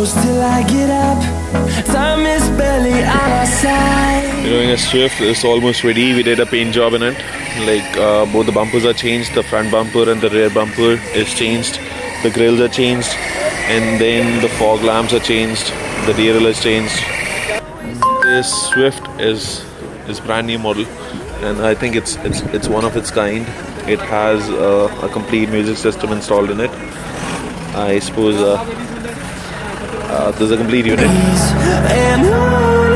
close till I get up. Time is barely on our side. You're doing a Swift. It's almost ready. We did a paint job in it. Like both the bumpers are changed. The front bumper and the rear bumper is changed. The grills are changed, and then the fog lamps are changed. The DRL is changed. This Swift is brand new model, and I think it's one of its kind. It has a complete music system installed in it. I suppose there's a complete unit. And on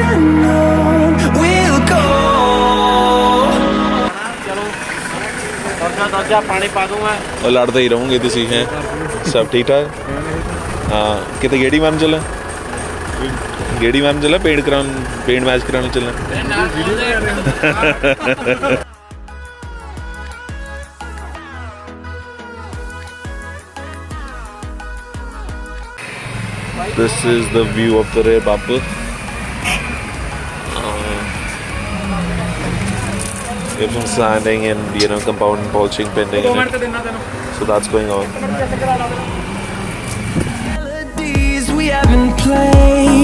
we'll go. और लड़ते ही रहूँगे तुसी हैं सब ठीक ठाक हाँ कितने गेड़ी मारन चला गेड़ी मारन चला पेंट मैच कराने चला This is the view of the rear bumper. We have some sanding and compound polishing, painting in it. So that's going on. Melodies we haven't played.